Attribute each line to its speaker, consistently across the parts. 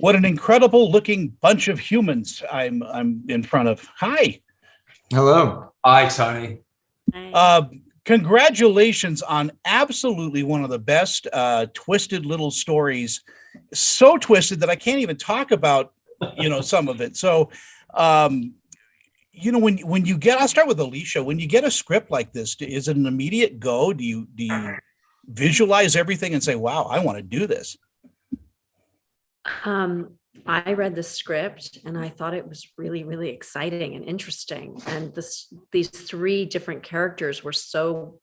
Speaker 1: What an incredible looking bunch of humans I'm in front of. Hi.
Speaker 2: Hello.
Speaker 3: Hi, Tony.
Speaker 1: Uh, Congratulations on absolutely one of the best twisted little stories. So twisted that I can't even talk about, some of it. So, when you get, I'll start with Alicia. When you get a script like this, is it an immediate go? Do you visualize everything and say, "Wow, I want to do this"?
Speaker 4: I read the script and I thought it was really, really exciting and interesting. And these three different characters were so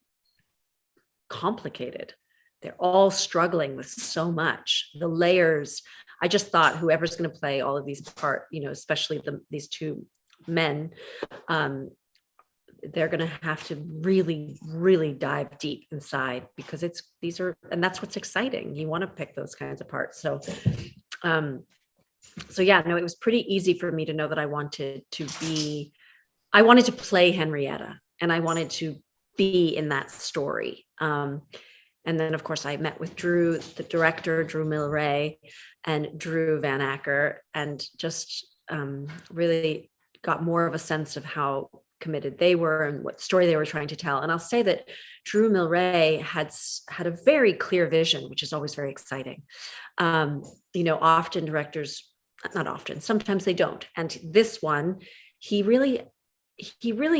Speaker 4: complicated. They're all struggling with so much. The layers. I just thought whoever's going to play all of these especially these two men, they're going to have to really, really dive deep inside because and that's what's exciting. You want to pick those kinds of parts. So it was pretty easy for me to know that I wanted to play Henrietta and I wanted to be in that story. And then of course I met with Drew, the director, Drew Milleray and Drew Van Acker, and just really got more of a sense of how committed they were and what story they were trying to tell. And I'll say that Drew Milleray had a very clear vision, which is always very exciting. Often directors, not often, sometimes they don't. And this one, he really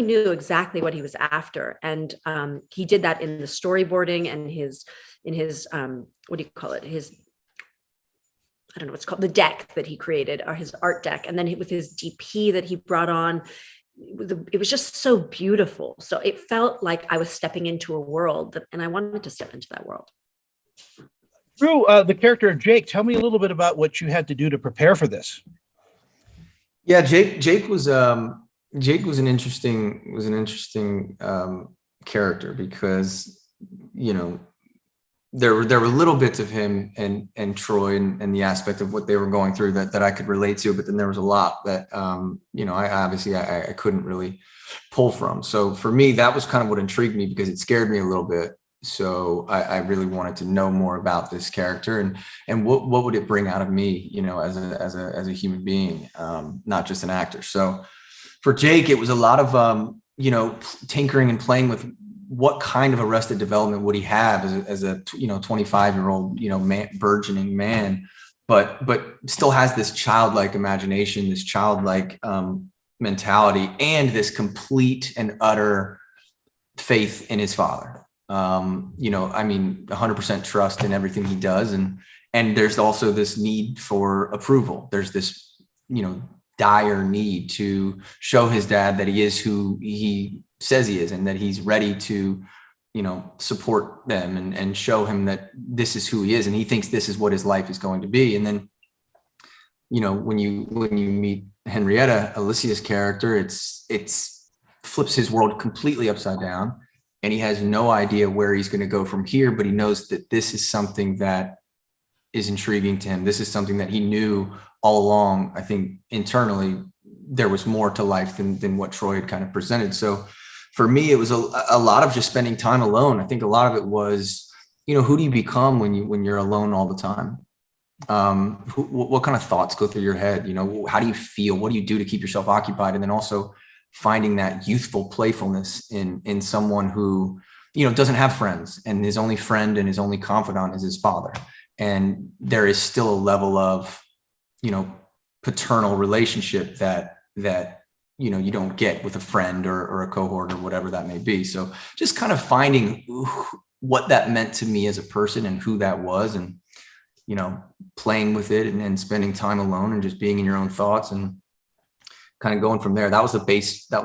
Speaker 4: knew exactly what he was after. And he did that in the storyboarding and in his what do you call it? I don't know what's called, the deck that he created, or his art deck. And then with his DP that he brought on, it was just so beautiful. So it felt like I was stepping into a world and I wanted to step into that world.
Speaker 1: Drew, the character of Jake, tell me a little bit about what you had to do to prepare for this.
Speaker 2: Yeah, Jake was an interesting character because, there were little bits of him and Troy and the aspect of what they were going through that I could relate to, but then there was a lot that I couldn't really pull from. So for me, that was kind of what intrigued me because it scared me a little bit. So I really wanted to know more about this character and what would it bring out of me, as a human being, not just an actor. So for Jake, it was a lot of tinkering and playing with what kind of arrested development would he have as a 25-year-old burgeoning man, but still has this childlike imagination, this childlike mentality, and this complete and utter faith in his father. 100% trust in everything he does, and there's also this need for approval. There's this dire need to show his dad that he is who he says he is and that he's ready to support them and show him that this is who he is and he thinks this is what his life is going to be. And then when you meet Henrietta, Alicia's character, it's flips his world completely upside down and he has no idea where he's going to go from here, but he knows that this is something that is intriguing to him. This is something that he knew all along. I think internally there was more to life than what Troy had kind of presented. So for me, it was a lot of just spending time alone. I think a lot of it was, who do you become when you're alone all the time? What kind of thoughts go through your head? How do you feel? What do you do to keep yourself occupied? And then also finding that youthful playfulness in someone who, doesn't have friends and his only friend and his only confidant is his father. And there is still a level of, paternal relationship that you don't get with a friend or a cohort or whatever that may be. So just kind of finding what that meant to me as a person and who that was, and playing with it and spending time alone and just being in your own thoughts and kind of going from there. That was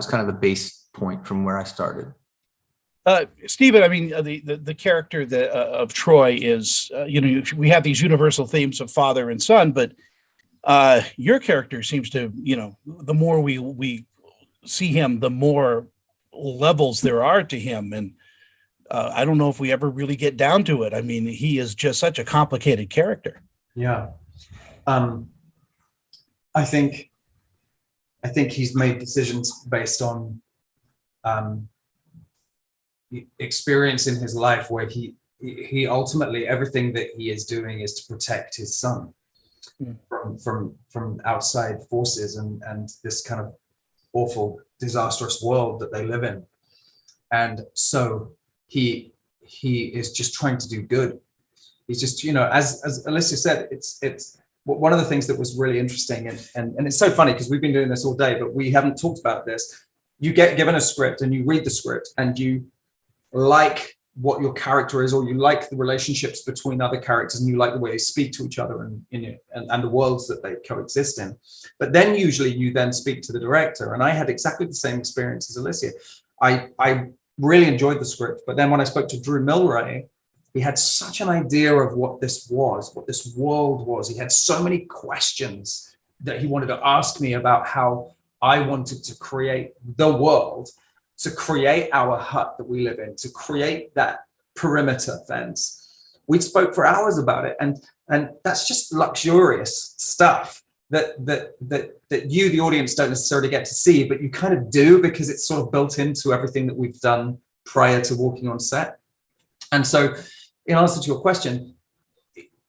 Speaker 2: kind of the base point from where I started.
Speaker 1: Stephen, I mean, the character of Troy is, we have these universal themes of father and son, but your character seems to, the more we see him, the more levels there are to him. And I don't know if we ever really get down to it. I mean, he is just such a complicated character.
Speaker 3: Yeah. I think he's made decisions based on experience in his life where he ultimately, everything that he is doing is to protect his son. from outside forces and this kind of awful, disastrous world that they live in. And so he is just trying to do good. He's just, you know, as Alicia said, it's one of the things that was really interesting, and it's so funny because we've been doing this all day, but we haven't talked about this. You get given a script and you read the script and you like what your character is, or you like the relationships between other characters, and you like the way they speak to each other and the worlds that they coexist in. But then usually you then speak to the director, and I had exactly the same experience as Alicia. I really enjoyed the script, but then when I spoke to Drew Milray, he had such an idea of what this was, what this world was. He had so many questions that he wanted to ask me about how I wanted to create the world, to create our hut that we live in, to create that perimeter fence. We spoke for hours about it, and that's just luxurious stuff that you, the audience, don't necessarily get to see, but you kind of do because it's sort of built into everything that we've done prior to walking on set. And so, in answer to your question,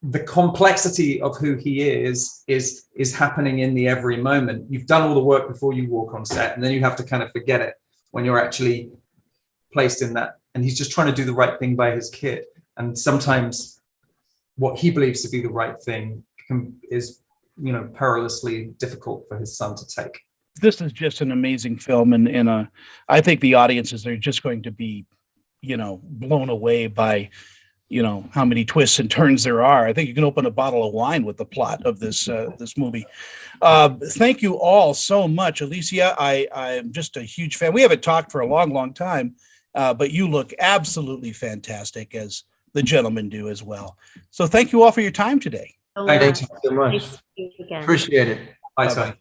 Speaker 3: the complexity of who he is happening in the every moment. You've done all the work before you walk on set, and then you have to kind of forget it when you're actually placed in that. And he's just trying to do the right thing by his kid. And sometimes what he believes to be the right thing is, you know, perilously difficult for his son to take.
Speaker 1: This is just an amazing film, and I think the audiences are just going to be, you know, blown away by, you know, how many twists and turns there are. I think you can open a bottle of wine with the plot of this this movie. Thank you all so much, Alicia. I'm just a huge fan. We haven't talked for a long time, but you look absolutely fantastic, as the gentlemen do as well. So thank you all for your time today.
Speaker 2: Thank you so much.
Speaker 4: Thank you again.
Speaker 2: Appreciate it.
Speaker 3: Bye,
Speaker 1: Bye-bye.
Speaker 3: Tony.